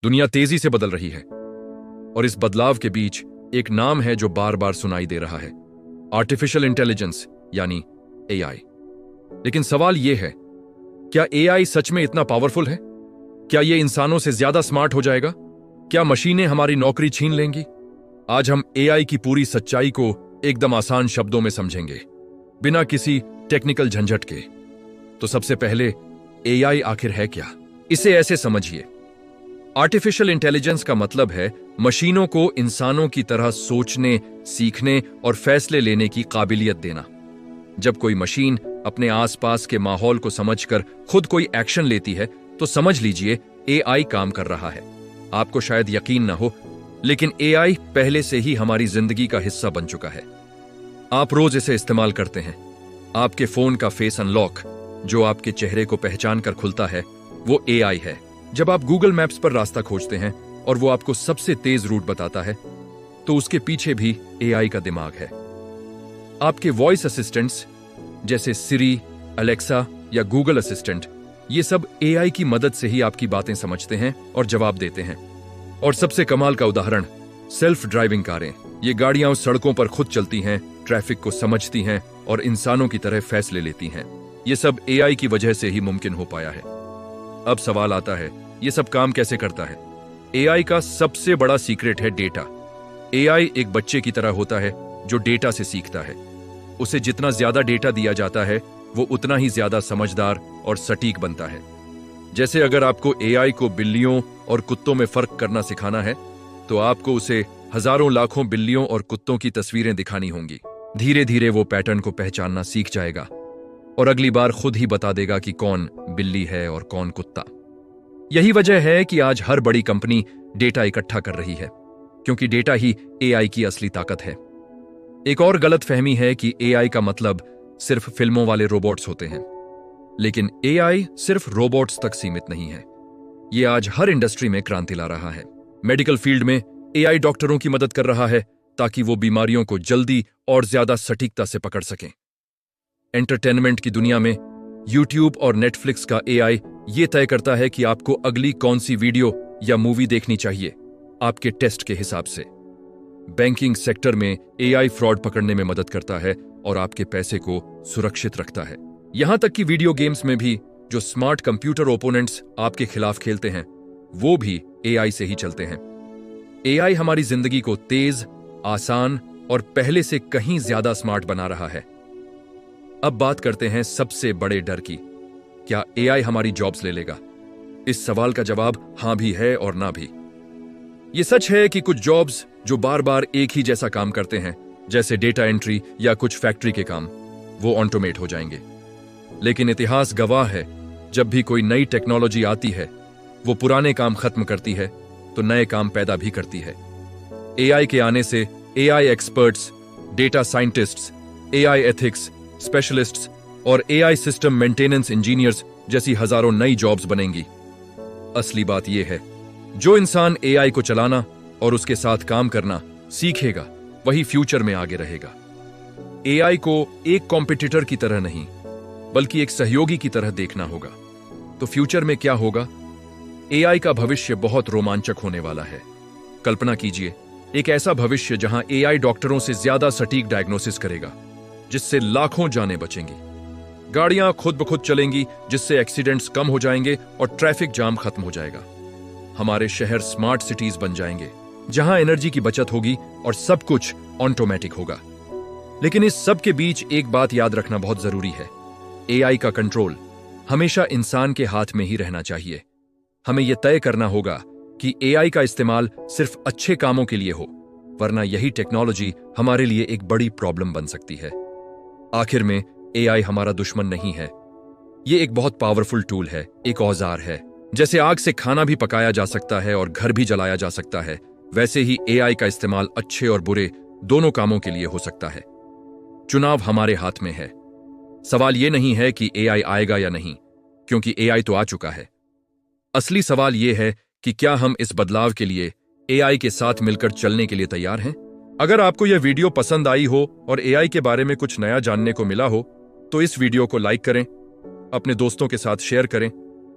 दुनिया तेजी से बदल रही है और इस बदलाव के बीच एक नाम है जो बार बार सुनाई दे रहा है, आर्टिफिशियल इंटेलिजेंस यानी एआई। लेकिन सवाल यह है, क्या एआई सच में इतना पावरफुल है? क्या यह इंसानों से ज्यादा स्मार्ट हो जाएगा? क्या मशीनें हमारी नौकरी छीन लेंगी? आज हम एआई की पूरी सच्चाई को एकदम आसान शब्दों में समझेंगे, बिना किसी टेक्निकल झंझट के। तो सबसे पहले, एआई आखिर है क्या? इसे ऐसे समझिए, आर्टिफिशियल इंटेलिजेंस का मतलब है मशीनों को इंसानों की तरह सोचने, सीखने और फैसले लेने की काबिलियत देना। जब कोई मशीन अपने आसपास के माहौल को समझकर खुद कोई एक्शन लेती है, तो समझ लीजिए एआई काम कर रहा है। आपको शायद यकीन न हो, लेकिन एआई पहले से ही हमारी जिंदगी का हिस्सा बन चुका है। आप रोज इसे इस्तेमाल करते हैं। आपके फोन का फेस अनलॉक, जो आपके चेहरे को पहचान कर खुलता है, वो एआई है। जब आप गूगल मैप्स पर रास्ता खोजते हैं और वो आपको सबसे तेज रूट बताता है, तो उसके पीछे भी एआई का दिमाग है। आपके वॉइस असिस्टेंट्स जैसे सिरी, अलेक्सा या गूगल असिस्टेंट, ये सब एआई की मदद से ही आपकी बातें समझते हैं और जवाब देते हैं। और सबसे कमाल का उदाहरण, सेल्फ ड्राइविंग कारें। ये गाड़ियां सड़कों पर खुद चलती हैं, ट्रैफिक को समझती हैं और इंसानों की तरह फैसले लेती हैं। ये सब एआई की वजह से ही मुमकिन हो पाया है। अब सवाल आता है, ये सब काम कैसे करता है? एआई का सबसे बड़ा सीक्रेट है डेटा। एआई एक बच्चे की तरह होता है जो डेटा से सीखता है। उसे जितना ज्यादा डेटा दिया जाता है, वो उतना ही ज्यादा समझदार और सटीक बनता है। जैसे अगर आपको एआई को बिल्लियों और कुत्तों में फर्क करना सिखाना है, तो आपको उसे हजारों लाखों बिल्लियों और कुत्तों की तस्वीरें दिखानी होंगी। धीरे धीरे वो पैटर्न को पहचानना सीख जाएगा और अगली बार खुद ही बता देगा कि कौन बिल्ली है और कौन कुत्ता। यही वजह है कि आज हर बड़ी कंपनी डेटा इकट्ठा कर रही है, क्योंकि डेटा ही एआई की असली ताकत है। एक और गलतफहमी है कि एआई का मतलब सिर्फ फिल्मों वाले रोबोट्स होते हैं, लेकिन एआई सिर्फ रोबोट्स तक सीमित नहीं है। ये आज हर इंडस्ट्री में क्रांति ला रहा है। मेडिकल फील्ड में एआई डॉक्टरों की मदद कर रहा है ताकि वो बीमारियों को जल्दी और ज्यादा सटीकता से पकड़ सकें। एंटरटेनमेंट की दुनिया में यूट्यूब और नेटफ्लिक्स का एआई ये तय करता है कि आपको अगली कौन सी वीडियो या मूवी देखनी चाहिए, आपके टेस्ट के हिसाब से। बैंकिंग सेक्टर में एआई फ्रॉड पकड़ने में मदद करता है और आपके पैसे को सुरक्षित रखता है। यहां तक कि वीडियो गेम्स में भी जो स्मार्ट कंप्यूटर ओपोनेंट्स आपके खिलाफ खेलते हैं, वो भी एआई से ही चलते हैं। एआई हमारी जिंदगी को तेज, आसान और पहले से कहीं ज्यादा स्मार्ट बना रहा है। अब बात करते हैं सबसे बड़े डर की, क्या एआई हमारी जॉब्स ले लेगा? इस सवाल का जवाब हां भी है और ना भी। यह सच है कि कुछ जॉब्स जो बार बार एक ही जैसा काम करते हैं, जैसे डेटा एंट्री या कुछ फैक्ट्री के काम, वो ऑटोमेट हो जाएंगे। लेकिन इतिहास गवाह है, जब भी कोई नई टेक्नोलॉजी आती है, वो पुराने काम खत्म करती है तो नए काम पैदा भी करती है। एआई के आने से AI experts, data scientists, AI ethics specialists और एआई सिस्टम मेंटेनेंस इंजीनियर्स जैसी हजारों नई जॉब्स बनेंगी। असली बात यह है, जो इंसान एआई को चलाना और उसके साथ काम करना सीखेगा, वही फ्यूचर में आगे रहेगा। एआई को एक कॉम्पिटिटर की तरह नहीं, बल्कि एक सहयोगी की तरह देखना होगा। तो फ्यूचर में क्या होगा? एआई का भविष्य बहुत रोमांचक होने वाला है। कल्पना कीजिए, एक ऐसा भविष्य जहां एआई डॉक्टरों से ज्यादा सटीक डायग्नोसिस करेगा, जिससे लाखों जानें बचेंगी। गाड़ियां खुद ब खुद चलेंगी, जिससे एक्सीडेंट्स कम हो जाएंगे और ट्रैफिक जाम खत्म हो जाएगा। हमारे शहर स्मार्ट सिटीज बन जाएंगे, जहां एनर्जी की बचत होगी और सब कुछ ऑटोमेटिक होगा। लेकिन इस सब के बीच एक बात याद रखना बहुत जरूरी है, एआई का कंट्रोल हमेशा इंसान के हाथ में ही रहना चाहिए। हमें यह तय करना होगा कि एआई का इस्तेमाल सिर्फ अच्छे कामों के लिए हो, वरना यही टेक्नोलॉजी हमारे लिए एक बड़ी प्रॉब्लम बन सकती है। आखिर में एआई हमारा दुश्मन नहीं है। यह एक बहुत पावरफुल टूल है, एक औजार है। जैसे आग से खाना भी पकाया जा सकता है और घर भी जलाया जा सकता है, वैसे ही एआई का इस्तेमाल अच्छे और बुरे दोनों कामों के लिए हो सकता है। चुनाव हमारे हाथ में है। सवाल यह नहीं है कि एआई आएगा या नहीं, क्योंकि एआई तो आ चुका है। असली सवाल यह है कि क्या हम इस बदलाव के लिए एआई के साथ मिलकर चलने के लिए तैयार हैं? अगर आपको यह वीडियो पसंद आई हो और एआई के बारे में कुछ नया जानने को मिला हो, तो इस वीडियो को लाइक करें, अपने दोस्तों के साथ शेयर करें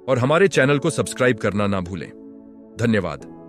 और हमारे चैनल को सब्सक्राइब करना ना भूलें। धन्यवाद।